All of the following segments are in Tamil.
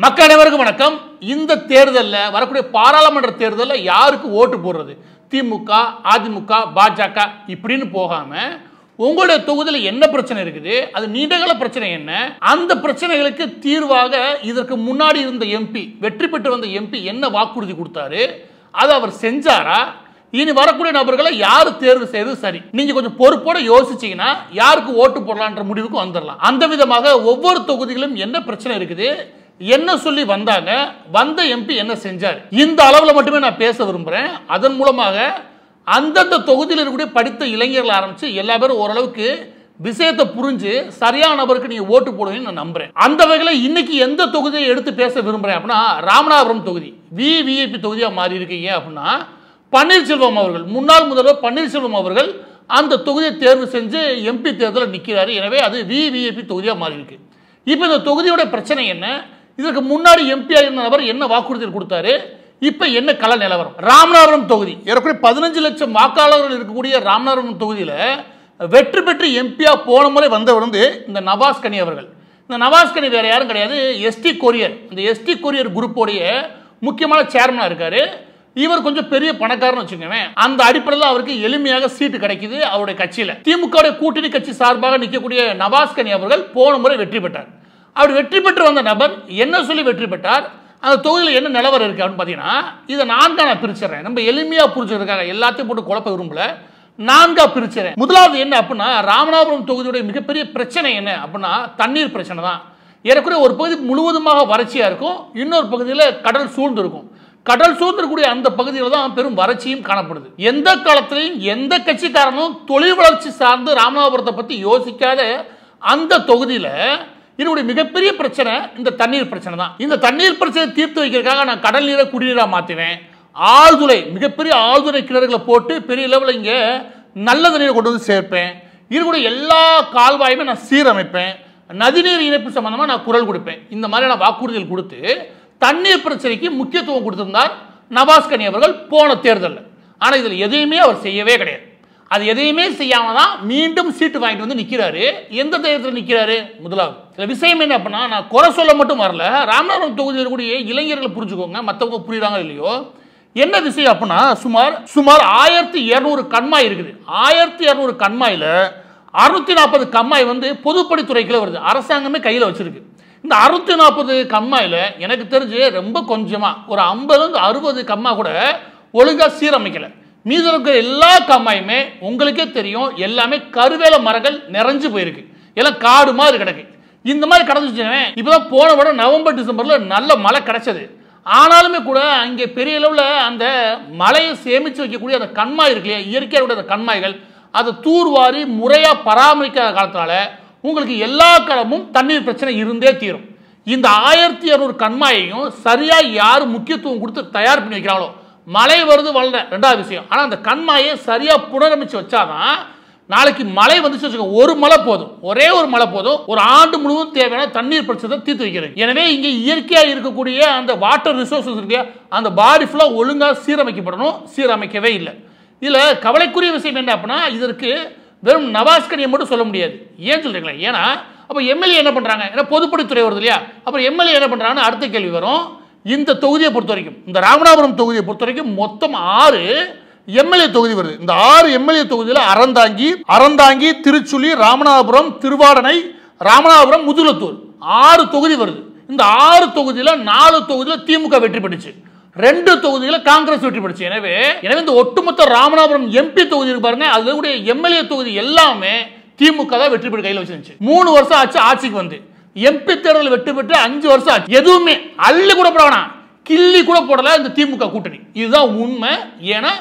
மக்கள் அனைவருக்கும் வணக்கம். இந்த தேர்தலில் வரக்கூடிய பாராளுமன்ற தேர்தலில் யாருக்கு ஓட்டு போடுறது, திமுக, அதிமுக, பாஜக இப்படின்னு போகாம உங்களுடைய தொகுதியில் என்ன பிரச்சனை இருக்குது, அது நீண்டகால பிரச்சனை என்ன, அந்த பிரச்சனைகளுக்கு தீர்வாக இதற்கு முன்னாடி இருந்த எம்பி, வெற்றி பெற்று வந்த எம்பி என்ன வாக்குறுதி கொடுத்தாரு, அதை அவர் செஞ்சாரா, இனி வரக்கூடிய நபர்களை யாரு தேர்வு செய்வது சரி, நீங்க கொஞ்சம் பொறுப்போட யோசிச்சீங்கன்னா யாருக்கு ஓட்டு போடலான்ற முடிவுக்கு வந்துடலாம். அந்த விதமாக ஒவ்வொரு தொகுதிகளும் என்ன பிரச்சனை இருக்குது, என்ன சொல்லி வந்தாங்க, வந்த எம்பி என்ன செஞ்சார், இந்த அளவில் மட்டுமே நான் பேச விரும்புகிறேன். அதன் மூலமாக அந்தந்த தொகுதியில் இருக்கக்கூடிய படித்த இளைஞர்கள் ஆரம்பித்து எல்லா பேரும் ஓரளவுக்கு விஷயத்தை புரிஞ்சு சரியான நபருக்கு நீங்கள் ஓட்டு போடுவீங்கன்னு நான் நம்புகிறேன். அந்த வகையில் இன்னைக்கு எந்த தொகுதியை எடுத்து பேச விரும்புகிறேன் அப்படின்னா, ராமநாதபுரம் தொகுதி விஐபி தொகுதியாக மாறி இருக்கீங்க அப்படின்னா, பன்னீர்செல்வம் அவர்கள், முன்னாள் முதல்வர் பன்னீர்செல்வம் அவர்கள் அந்த தொகுதியை தேர்வு செஞ்சு எம்பி தேர்தலில் நிற்கிறாரு. எனவே அது விஐபி தொகுதியாக மாறி இருக்கு. இப்போ இந்த தொகுதியோட பிரச்சனை என்ன, இதற்கு முன்னாடி எம்பியா இருந்த நபர் என்ன வாக்குறுதி கொடுத்தாரு, இப்ப என்ன கள நிலவரம். ராமநாதபுரம் தொகுதி ஏறக்குறைய 15 லட்சம் வாக்காளர்கள் இருக்கக்கூடிய ராமநாதபுரம் தொகுதியில் வெற்றி பெற்று எம்பியா போன முறை வந்தவர் வந்து இந்த நவாஸ் கனி அவர்கள். இந்த நவாஸ் கனி வேற யாரும் கிடையாது, எஸ்டி கொரியர், இந்த எஸ்டி கொரியர் குரூப்போடைய முக்கியமான சேர்மனா இருக்காரு. இவர் கொஞ்சம் பெரிய பணக்காரன்னு வச்சுக்கோங்க. அந்த அடிப்படையில் அவருக்கு எளிமையாக சீட்டு கிடைக்குது அவருடைய கட்சியில். திமுக கூட்டணி கட்சி சார்பாக நிற்கக்கூடிய நவாஸ் கனி அவர்கள் போன முறை வெற்றி பெற்றார். அப்படி வெற்றி பெற்று வந்த நபர் என்ன சொல்லி வெற்றி பெற்றார், அந்த தொகுதியில் என்ன நிலவரம் இருக்கு அப்படின்னு பார்த்தீங்கன்னா, இதை நான்கா நான் பிரிச்சுறேன். நம்ம எளிமையாக புரிஞ்சுருக்காங்க, எல்லாத்தையும் போட்டு குழப்ப விரும்பல, நான்கா பிரிச்சுறேன். முதலாவது என்ன அப்படின்னா, ராமநாதபுரம் தொகுதியுடைய மிகப்பெரிய பிரச்சனை என்ன அப்படின்னா தண்ணீர் பிரச்சனை தான். ஏறக்குறைய ஒரு பகுதி முழுவதுமாக வறட்சியாக இருக்கும், இன்னொரு பகுதியில் கடல் சூழ்ந்து இருக்கும். கடல் சூழ்ந்திருக்கூடிய அந்த பகுதியில் தான் பெரும் வறட்சியும் காணப்படுது. எந்த காலத்திலையும் எந்த கட்சிக்காரனும் தொழில் வளர்ச்சி சார்ந்து ராமநாதபுரத்தை பற்றி யோசிக்காத அந்த தொகுதியில் இதனுடைய மிகப்பெரிய பிரச்சனை இந்த தண்ணீர் பிரச்சனை தான். இந்த தண்ணீர் பிரச்சனை தீர்த்து வைக்கிறதுக்காக நான் கடல் நீரை குடிநீராக மாற்றுவேன், ஆழ்துளை மிகப்பெரிய ஆழ்துளை கிணறுகளை போட்டு பெரிய லெவலில் இங்கே நல்ல தண்ணீரை கொண்டு வந்து சேர்ப்பேன், இதனுடைய எல்லா கால்வாயுமே நான் சீரமைப்பேன், நதிநீர் இணைப்பு சம்பந்தமாக நான் குரல் கொடுப்பேன். இந்த மாதிரியான வாக்குறுதிகள் கொடுத்து தண்ணீர் பிரச்சனைக்கு முக்கியத்துவம் கொடுத்திருந்தார் நவாஸ் கனி அவர்கள் போன தேர்தலில். ஆனால் இதில் எதையுமே அவர் செய்யவே கிடையாது. அது எதையுமே செய்யாம தான் மீண்டும் சீட்டு வாங்கிட்டு வந்து நிற்கிறாரு. எந்த தேர்தலில் நிற்கிறாரு, முதலாவது சில விஷயம் என்ன அப்படின்னா, நான் குறை சொல்ல மட்டும் வரல, ராமநாதபுரம் தொகுதியில் இருக்கக்கூடிய இளைஞர்களை புரிஞ்சுக்கோங்க, மற்றவங்க புரியுறாங்க இல்லையோ. என்ன விஷயம் அப்படின்னா, சுமார் 1200 கண்மாய் இருக்குது. 1200 கண்மாயில் 640 கண்மாய் வந்து பொதுப்பணித்துறைக்குள்ள வருது, அரசாங்கமே கையில் வச்சிருக்கு. இந்த 640 கண்மாயில் எனக்கு தெரிஞ்சு ரொம்ப கொஞ்சமா ஒரு 50-60 கண்மாய் கூட ஒழுங்காக சீரமைக்கலை. மீது இருக்கிற எல்லா கம்மாயுமே உங்களுக்கே தெரியும், எல்லாமே கருவேல மரங்கள் நிறைஞ்சு போயிருக்கு, எல்லாம் காடு மாதிரி கிடக்கு. இந்த மாதிரி கிடந்துச்சுன்னு இப்போதான் போன வருடம் நவம்பர் டிசம்பரில் நல்ல மழை கிடைச்சது. ஆனாலுமே கூட அங்கே பெரிய அளவில் அந்த மழையை சேமித்து வைக்கக்கூடிய அந்த கண்மாய் இருக்கு இல்லையா, இயற்கையோட அந்த கண்மாய்கள், அதை தூர்வாரி முறையாக பராமரிக்காத காலத்தினால உங்களுக்கு எல்லா காலமும் தண்ணீர் பிரச்சனை இருந்தே தீரும். இந்த 1200 கண்மாயையும் சரியாக யார் முக்கியத்துவம் கொடுத்து தயார் பண்ணி வைக்கிறாங்களோ, மழை வருது வளர ரெண்டாவது விஷயம், ஆனால் அந்த கண்மாயை சரியாக புனரமைச்சு வச்சாதான் நாளைக்கு மழை வந்துச்சு வச்சுக்கோங்க, ஒரு மழை போதும், ஒரே ஒரு மழை போதும், ஒரு ஆண்டு முழுவதும் தேவையான தண்ணீர் பிரச்சனை தீர்த்து வைக்கிறது. எனவே இங்கே இயற்கையாக இருக்கக்கூடிய அந்த வாட்டர் ரிசோர்ஸஸ் இருக்கு, அந்த பாடி ஃபுல்லாக ஒழுங்காக சீரமைக்கப்படணும், சீரமைக்கவே இல்லை. இதில் கவலைக்குரிய விஷயம் என்ன அப்படின்னா, இதற்கு வெறும் நவாஸ் கனியை மட்டும் சொல்ல முடியாது. ஏன் சொல்றீங்களா, ஏன்னா அப்போ எம்எல்ஏ என்ன பண்ணுறாங்க, ஏன்னா பொதுப்பணித்துறை வருது இல்லையா, அப்புறம் எம்எல்ஏ என்ன பண்ணுறாங்கன்னு அடுத்த கேள்வி வரும். இந்த தொகுதியை பொறுத்த வரைக்கும், இந்த ராமநாதபுரம் தொகுதியை பொறுத்த வரைக்கும் மொத்தம் 6 எம்எல்ஏ தொகுதி வருது. இந்த 6 எம்எல்ஏ தொகுதியில் அறந்தாங்கி, திருச்சுழி, ராமநாதபுரம், திருவாடனை, ராமநாதபுரம், முதுகுளத்தூர் 6 தொகுதி வருது. இந்த 6 தொகுதியில் 4 தொகுதியில் திமுக வெற்றி பெற்றுச்சு, 2 தொகுதியில் காங்கிரஸ் வெற்றி பெற்றுச்சு. எனவே இந்த ஒட்டுமொத்த ராமநாதபுரம் எம்பி தொகுதி இருக்கு பாருங்க, அதுல கூட எம்எல்ஏ தொகுதி எல்லாமே திமுக தான் வெற்றி பெற்று கையில் வச்சிருந்துச்சு. 3 வருஷம் ஆச்சு ஆட்சிக்கு வந்து, எம்பி தேர்தல் வெற்றி பெற்று 5 வருஷம் ஆச்சு, எதுவுமே அள்ளி கூட போட வேணாம், கிள்ளி கூட போடல இந்த திமுக கூட்டணி. இதுதான் உண்மை. ஏன்னா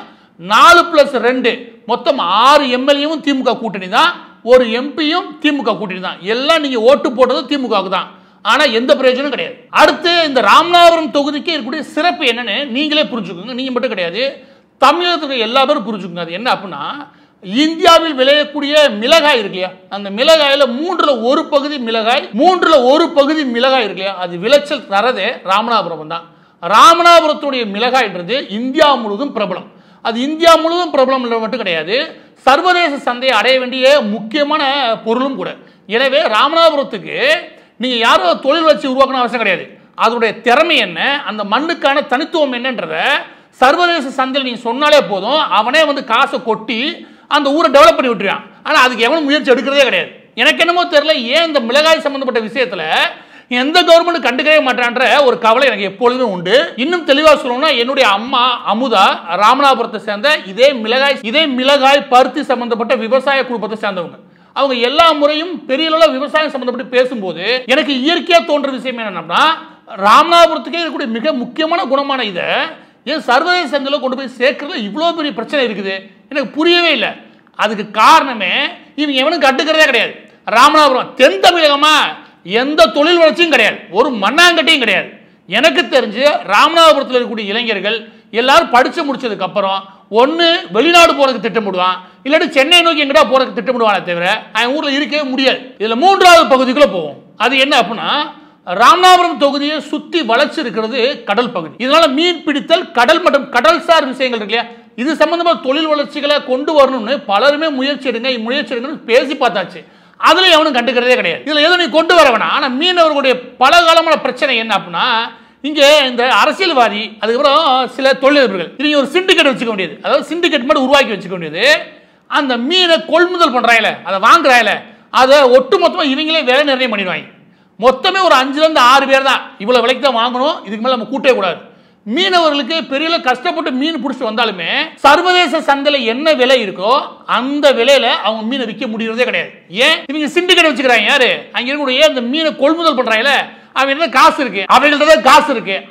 4+2 மொத்தம் 6 எம்எல்ஏவும் திமுக கூட்டணி தான், ஒரு எம்பியும் திமுக கூட்டணி தான். எல்லாம் நீங்க ஓட்டு போட்டது திமுகவுக்கு தான், ஆனா எந்த பிரயோஜனம் கிடையாது. அடுத்து இந்த ராமநாதபுரம் தொகுதிக்கு இருக்கக்கூடிய சிறப்பு என்னன்னு நீங்களே புரிஞ்சுக்கோங்க, நீங்க மட்டும் கிடையாது, தமிழகத்துக்கு எல்லா பேரும் புரிஞ்சுக்கோங்க. அது என்ன அப்படின்னா, இந்தியாவில் விளையக்கூடிய மிளகாய் இருக்கு இல்லையா, அந்த மிளகாயில 1/3 பகுதி மிளகாய், 1/3 பகுதி மிளகாய் இருக்கு இல்லையா, அது விளைச்சல் தரதே ராமநாதபுரம் தான். ராமநாதபுரத்துடைய மிளகாய்ன்றது இந்தியா முழுவதும் பிரபலம். அது இந்தியா முழுவதும் பிரபலம் மட்டும் கிடையாது, சர்வதேச சந்தையை அடைய வேண்டிய முக்கியமான பொருளும் கூட. எனவே ராமநாதபுரத்துக்கு நீங்க யாரோ தொழில் வளர்ச்சி உருவாக்கணும் அவசியம் கிடையாது, அதோடைய திறமை என்ன, அந்த மண்ணுக்கான தனித்துவம் என்னன்றத சர்வதேச சந்தையில் நீங்க சொன்னாலே போதும், அவனே வந்து காசை கொட்டி அந்த ஊரை டெவலப் பண்ணி விட்டுருவான். ஆனா அதுக்கு எவனும் முயற்சி எடுக்கிறதே கிடையாது. எனக்கு என்னமோ தெரியல, ஏன் இந்த மிளகாய் சம்பந்தப்பட்ட விஷயத்துல எந்த கவர்மெண்ட் கண்டுக்கவே மாட்டான்ற ஒரு கவலை எனக்கு எப்பொழுதுமே உண்டு. இன்னும் தெளிவா சொல்லணும்னா, என்னுடைய அம்மா அமுதா ராமநாதபுரத்தை சேர்ந்த இதே மிளகாய் பருத்தி சம்பந்தப்பட்ட விவசாய குடும்பத்தை சேர்ந்தவங்க. அவங்க எல்லா முறையும் பெரிய அளவில் விவசாயம் சம்பந்தப்பட்டு பேசும்போது எனக்கு இயற்கையா தோன்ற விஷயம் என்னன்னா, ராமநாதபுரத்துக்கே இருக்கக்கூடிய மிக முக்கியமான குணமான இதை ஏன் சர்வதேச சந்தையில் கொண்டு போய் சேர்க்கறதுல இவ்வளோ பெரிய பிரச்சனை இருக்குது எனக்கு புரியவே இல்லை. அதுக்கு காரணமே இவங்க எவனும் கட்டுக்கிறதே கிடையாது. ராமநாதபுரம் தென் தமிழகமா எந்த தொழில் வளர்ச்சியும் கிடையாது, ஒரு மண்ணாங்கட்டியும் கிடையாது. எனக்கு தெரிஞ்சு ராமநாதபுரத்தில் இருக்கக்கூடிய இளைஞர்கள் எல்லாரும் படிச்சு முடிச்சதுக்கு அப்புறம் ஒன்று வெளிநாடு போறதுக்கு திட்டமிடுவான், இல்லாட்டி சென்னை நோக்கி எங்கடா போறதுக்கு திட்டமிடுவானே தவிர அவன் ஊர்ல இருக்கவே முடியாது. இதுல மூன்றாவது பகுதிக்குள்ள போவோம். அது என்ன அப்படின்னா, ராமநாதபுரம் தொகுதியை சுத்தி வளர்ச்சி இருக்கிறது கடல் பகுதி. இதனால மீன் பிடித்தல், கடல் மற்றும் கடல்சார் விஷயங்கள் இருக்கு இல்லையா, இது சம்பந்தமா தொழில் வளர்ச்சிகளை கொண்டு வரணும்னு பலருமே முயற்சி எடுங்கன்னு பேசி பார்த்தாச்சு. அதுல எவனும் கண்டுக்கிறதே கிடையாது. இதுல எதுவும் நீ கொண்டு வர வேணாம். ஆனா மீனவர்களுடைய பல காலமான பிரச்சனை என்ன அப்படின்னா, இங்க இந்த அரசியல்வாதி அதுக்கப்புறம் சில தொழிலதிபர்கள் இவங்க ஒரு சிண்டிகேட் வச்சுக்க வேண்டியது, அதாவது சிண்டிகேட் மட்டும் உருவாக்கி வச்சுக்க வேண்டியது. அந்த மீனை கொள்முதல் பண்றாங்கல்ல, அதை வாங்குறாங்கல்ல, அதை ஒட்டுமொத்தமா இவங்களே விலை நிர்ணயம் பண்ணிடுவாங்க. மொத்தமே ஒரு 5 ல இருந்து 6 பேர் தான் இவ்வளவு விலைக்கு தான் வாங்கணும், இதுக்கு மேல நம்ம கூட்டவே கூடாது. மீனவர்களுக்கு பெரிய கஷ்டப்பட்டு மீன் பிடிச்சிட்டு வந்தாலுமே சர்வதேச சந்தையில என்ன விலை இருக்கோ அந்த விலையில அவங்க மீனை விற்க முடியறதே கிடையாது. ஏன்? இவங்க சிண்டிகேட் வச்சுக்கிறாங்க. யாரு அங்க இருக்கக்கூடிய அந்த மீனை கொள்முதல் பண்றாங்கல்ல, அவங்கள்ட்ட காசு இருக்கு,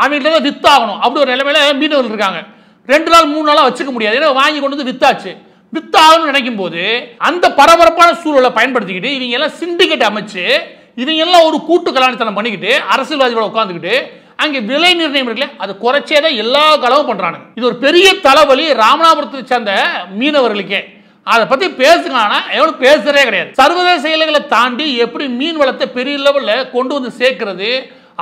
அவங்கள்ட்ட வித்தாகணும் அப்படி ஒரு நிலைமையில மீனவர்கள் இருக்காங்க. 2 நாள் 3 நாளா வச்சுக்க முடியாது, ஏன்னா வாங்கி கொண்டு வந்து வித்தாச்சு. வித்தாகணும்னு நினைக்கும் போது அந்த பரபரப்பான சூழலை பயன்படுத்திக்கிட்டு இவங்க எல்லாம் சிண்டிகேட் அமைச்சு இவங்க எல்லாம் ஒரு கூட்டு கலாணித்தனம் பண்ணிக்கிட்டு அரசியல்வாதிகளோட உட்காந்துக்கிட்டு அங்கே விலை நிர்ணயம் இருக்குல்ல, அது குறைச்சே தான் எல்லா களவும் பண்றாங்க. இது ஒரு பெரிய தலைவலி ராமநாதபுரத்தை சேர்ந்த மீனவர்களுக்கே. அதை பத்தி பேசுங்கன்னா எவனும் பேசுறதே கிடையாது. சர்வதேச எல்லைகளை தாண்டி எப்படி மீன் வளத்தை பெரிய லெவலில் கொண்டு வந்து சேர்க்கிறது,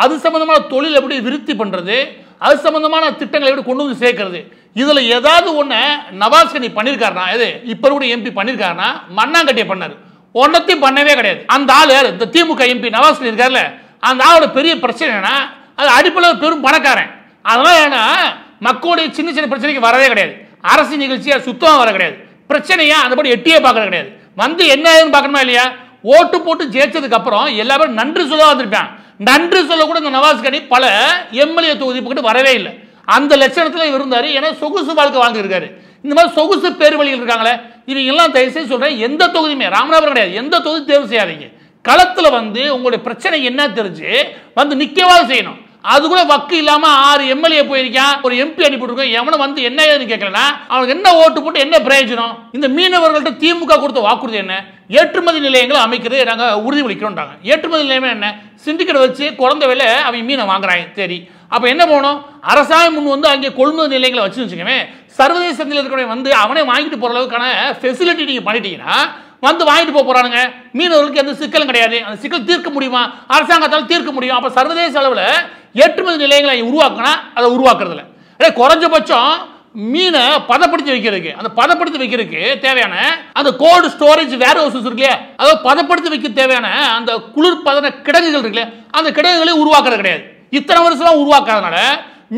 அது சம்பந்தமான தொழில் எப்படி விருத்தி பண்றது, அது சம்பந்தமான திட்டங்களை எப்படி கொண்டு வந்து சேர்க்கிறது, இதுல ஏதாவது ஒண்ணு நவாஸ் கனி பண்ணிருக்காருனா, எது இப்ப கூட எம்பி பண்ணிருக்காருனா மண்ணாங்கட்டியை பண்ணாரு, ஒன்னத்தையும் பண்ணவே கிடையாது. அந்த ஆளு இந்த திமுக எம்பி நவாஸ் கனி இருக்காருல்ல, அந்த ஆளோட பெரிய பிரச்சனை என்னன்னா, அது அடிப்படையில் பெரும் பணக்காரன். அதனால ஏன்னா மக்களுடைய சின்ன சின்ன பிரச்சனைக்கு வரவே கிடையாது, அரசு நிகழ்ச்சியா சுத்தமாக வர கிடையாது, பிரச்சனையா அந்தபடி எட்டியே பார்க்கறது கிடையாது. வந்து என்ன ஏதுன்னு பார்க்கணுமா இல்லையா, ஓட்டு போட்டு ஜெயிச்சதுக்கு அப்புறம் எல்லாரும் நன்றி சொல்ல வந்திருப்பான். நன்றி சொல்ல கூட இந்த நவாஸ் கனி பல எம்எல்ஏ தொகுதி போட்டு வரவே இல்லை. அந்த லட்சணத்துல இருந்தாரு, ஏன்னா சொகுசு வாழ்க்கை வாழ்ந்துருக்காரு. இந்த மாதிரி சொகுசு பேர் வழிகள் இருக்காங்களே, இவங்க எல்லாம் தயவுசெய்து சொல்றேன், எந்த தொகுதியுமே ராமநாதபுரம் கிடையாது, எந்த தொகுதி தேர்வு செய்யாதீங்க. களத்துல வந்து உங்களுடைய பிரச்சனை என்ன தெரிஞ்சு வந்து நிக்கவாது செய்யணும். அது கூட வக்கு இல்லாம 6 எம்எல்ஏ போயிருக்கான், ஒரு எம்பி அனுப்பிட்டு எவனை வந்து என்ன ஏதுன்னு கேட்கலன்னா அவனுக்கு என்ன ஓட்டு போட்டு என்ன பிரயோஜனம்? இந்த மீனவர்கள்ட்ட திமுக கொடுத்த வாக்குறுதி என்ன? ஏற்றுமதி நிலையங்களை அமைக்கிறது நாங்க உறுதியளிக்கிறோம்ன்றாங்க. ஏற்றுமதி நிலையம் என்ன? சிண்டிகேட் வச்சு குறைந்த விலை அவங்க மீனை வாங்குறாங்க. சரி, அப்ப என்ன போகணும்? அரசாங்கம் முன் வந்து அங்கே கொள்முதல் நிலையங்களை வச்சு வச்சுக்கவே, சர்வதேச சந்தையில் இருக்கிற வந்து அவனே வாங்கிட்டு போற அளவுக்கான ஃபெசிலிட்டி நீங்க பண்ணிட்டீங்கன்னா வந்து வாங்கிட்டு போறானுங்க. மீனவர்களுக்கு எந்த சிக்கலும் கிடையாது. அந்த சிக்கல் தீர்க்க முடியுமா? அரசாங்கத்தால் தீர்க்க முடியும். அப்ப சர்வதேச அளவில் ஏற்றுமதி நிலையங்களை உருவாக்கினா அதை உருவாக்குறதுல குறைஞ்சபட்சம் மீனை பதப்படுத்தி வைக்கிறதுக்கு, அந்த பதப்படுத்தி வைக்கிறதுக்கு தேவையான அந்த கோல்டு ஸ்டோரேஜ் வேர் ஹவுசஸ் இருக்கு இல்லையா, அதாவது பதப்படுத்தி வைக்க தேவையான அந்த குளிர்பதன கிடங்குகள் இருக்கு இல்லையா, அந்த கிடங்குகளை உருவாக்குறது கிடையாது. இத்தனை வருஷம் உருவாக்காதனால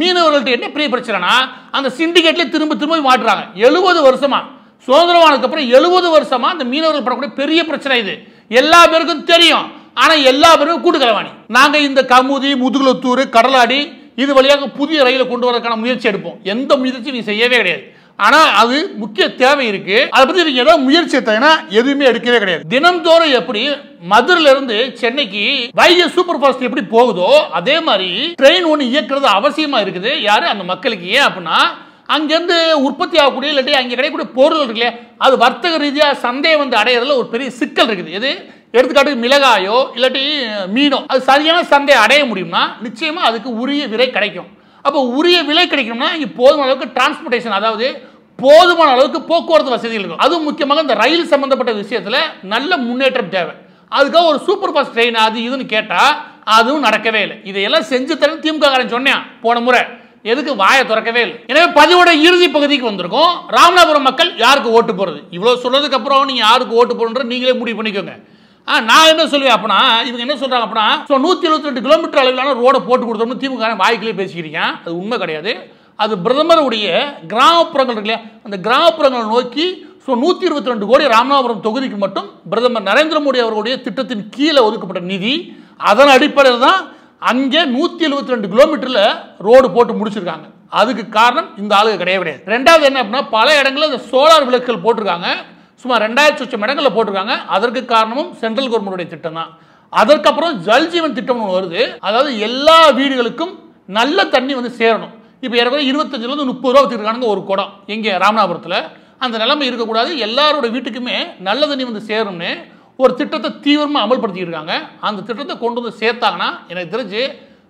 மீனவர்கள்ட்ட என்ன பெரிய பிரச்சனைனா, அந்த சிண்டிகேட்ல திரும்ப திரும்ப மாட்டுறாங்க. 70 வருஷமா சுதந்திரமானதுக்கு அப்புறம் 70 வருஷமா அந்த மீனவர்கள் படக்கூடிய பெரிய பிரச்சனை இது. எல்லா பேருக்கும் தெரியும், ஆனா எல்லா பேரும் கூட்டு கலவாணி. நாங்க இந்த கமுதி, முதுகுளத்தூர், கடலாடி இது வழியாக புதிய ரயிலை கொண்டு வரதுக்கான முயற்சி எடுப்போம். எந்த முயற்சியும் நீ செய்யவே கிடையாது. ஆனா அது முக்கிய தேவை இருக்கு, அதை பத்தி நீங்க ஏதாவது முயற்சி எடுத்தீங்கன்னா எதுவுமே எடுக்கவே கிடையாது. தினந்தோறும் எப்படி மதுரையில இருந்து சென்னைக்கு வைகை சூப்பர் ஃபாஸ்ட் எப்படி போகுதோ அதே மாதிரி ட்ரெயின் ஒன்று இயக்குறது அவசியமா இருக்குது. யாரு? அந்த மக்களுக்கு. ஏன் அப்படின்னா அங்கிருந்து உற்பத்தி ஆகக்கூடிய இல்லாட்டி அங்கே கிடைக்கக்கூடிய பொருள் இருக்குல்லையா, அது வர்த்தக ரீதியாக சந்தையை வந்து அடையிறதுல ஒரு பெரிய சிக்கல் இருக்குது. எது? எடுத்துக்காட்டுக்கு மிளகாயோ இல்லாட்டி மீனோ அது சரியான சந்தையை அடைய முடியும்னா நிச்சயமா அதுக்கு உரிய விலை கிடைக்கும். அப்போ உரிய விலை கிடைக்கணும்னா இங்கே போதுமான அளவுக்கு டிரான்ஸ்போர்ட்டேஷன், அதாவது போதுமான அளவுக்கு போக்குவரத்து வசதிகள் இருக்கும். அதுவும் முக்கியமாக இந்த ரயில் சம்பந்தப்பட்ட விஷயத்தில் நல்ல முன்னேற்றம் தேவை. அதுக்காக ஒரு சூப்பர் ஃபாஸ்ட் ட்ரெயின் அது இதுன்னு கேட்டால் அதுவும் நடக்கவே இல்லை. இதையெல்லாம் செஞ்சு தரேன் திமுக காரன் சொன்னேன் போன முறை, எதுக்கு வாயை திறக்கவே இல்லை. எனவே பதிவோட இறுதி பகுதிக்கு வந்திருக்கோம். ராமநாதபுரம் மக்கள் யாருக்கு ஓட்டு போறது, இவ்வளவு சொல்றதுக்கு அப்புறம் நீங்க யாருக்கு ஓட்டு போடுறது நீங்களே முடிவு பண்ணிக்கோங்க. நான் என்ன சொல்லுவேன் அப்படின்னா, இவங்க என்ன சொல்றாங்க அப்படின்னா 172 கிலோமீட்டர் அளவிலான ரோட போட்டு கொடுத்தோம்னு திமுக வாய்க்கிலே பேசிக்கிறீங்க. அது உண்மை கிடையாது. அது பிரதமருடைய கிராமப்புறங்கள் இருக்கு இல்லையா, அந்த கிராமப்புறங்களை நோக்கி 122 கோடி ராமநாதபுரம் தொகுதிக்கு மட்டும் பிரதமர் நரேந்திர மோடி அவர்களுடைய திட்டத்தின் கீழே ஒதுக்கப்பட்ட நிதி. அதன் அடிப்படையில் தான் அங்கே 172 கிலோமீட்டர்ல ரோடு போட்டு முடிச்சிருக்காங்க. அதுக்கு காரணம் இந்த ஆளுங்க கிடையவே. ரெண்டாவது என்ன அப்படின்னா, பல இடங்களில் இந்த சோலார் விளக்குகள் போட்டிருக்காங்க. சுமார் 2000 இடங்களில் போட்டிருக்காங்க. அதற்கு காரணமும் சென்ட்ரல் கவர்மெண்டுடைய திட்டம் தான். அதற்கப்புறம் ஜல்ஜீவன் திட்டம் வருது. அதாவது எல்லா வீடுகளுக்கும் நல்ல தண்ணி வந்து சேரணும். இப்போ ஏற்கனவே 25 30 ரூபா வச்சுருக்காங்க ஒரு குடம். எங்கே ராமநாதபுரத்தில் அந்த நிலைமை இருக்கக்கூடாது. எல்லாரோட வீட்டுக்குமே நல்ல தண்ணி வந்து சேரும்னு ஒரு திட்டத்தை தீவிரமாக அமல்படுத்திட்டு இருக்காங்க. அந்த திட்டத்தை கொண்டு வந்து சேர்த்தாங்கன்னா எனக்கு தெரிஞ்சு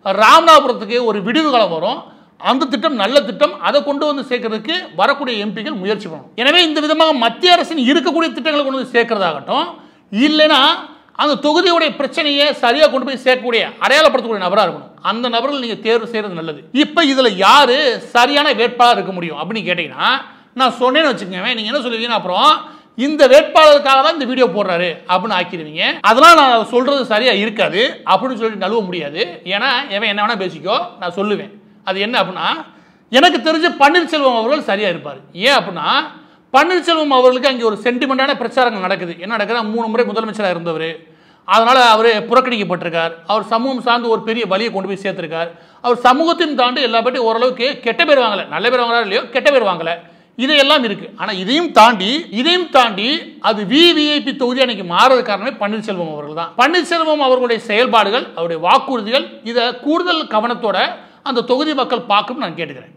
ராமநாதபுரத்துக்கு ஒரு விடுவு காலம் வரும். அந்த திட்டம் நல்ல திட்டம். அதை கொண்டு வந்து சேர்க்கறதுக்கு வரக்கூடிய எம்பிக்கள் முயற்சி பண்ணணும். எனவே இந்த விதமாக மத்திய அரசின் இருக்கக்கூடிய திட்டங்களை கொண்டு வந்து சேர்க்கிறதாகட்டும், இல்லைன்னா அந்த தொகுதியுடைய பிரச்சனையை சரியாக கொண்டு போய் சேர்க்கக்கூடிய அடையாளப்படுத்தக்கூடிய நபராக இருக்கணும். அந்த நபர்கள் நீங்கள் தேர்வு செய்கிறது நல்லது. இப்போ இதில் யார் சரியான வேட்பாளர் இருக்க முடியும் அப்படின்னு கேட்டிங்கன்னா, நான் சொன்னேன்னு வச்சுக்கோங்க, நீங்கள் என்ன சொல்லுவீங்கன்னா அப்புறம் இந்த வேட்பாளருக்காக தான் இந்த வீடியோ போடுறாரு அப்படின்னு ஆக்கிடுவீங்க. அதெல்லாம் நான் சொல்கிறது சரியாக இருக்காது அப்படின்னு சொல்லிட்டு நழுவ முடியாது. ஏன்னா எவன் என்ன வேணால் பேசிக்கோ, நான் சொல்லுவேன். அது என்ன அப்படின்னா, எனக்கு தெரிஞ்ச பன்னீர்செல்வம் அவர்கள் சரியாக இருப்பார். ஏன் அப்படின்னா, பன்னீர்செல்வம் அவர்களுக்கு அங்கே ஒரு சென்டிமெண்டான பிரச்சாரங்கள் நடக்குது. என்ன நடக்குது, 3 முறை முதலமைச்சராக இருந்தவர். அதனால் அவர் புறக்கணிக்கப்பட்டிருக்கார். அவர் சமூகம் சார்ந்து ஒரு பெரிய வழியை கொண்டு போய் சேர்த்திருக்கார். அவர் சமூகத்தையும் தாண்டி எல்லா பேட்டையும் ஓரளவுக்கு கெட்ட பேர் வாங்கலை. நல்ல பேர் வாங்கலாம் இல்லையோ, கெட்ட பேர் வாங்கலை. இதையெல்லாம் இருக்கு. ஆனால் இதையும் தாண்டி அது விவிஐபி தொகுதி அன்னைக்கு மாறது காரணமே பன்னீர்செல்வம் அவர்கள் தான். பன்னீர்செல்வம் அவர்களுடைய செயல்பாடுகள், அவருடைய வாக்குறுதிகள், இதை கூடுதல் கவனத்தோட அந்த தொகுதி மக்கள் பார்க்கணும்னு நான் கேட்டுக்கிறேன்.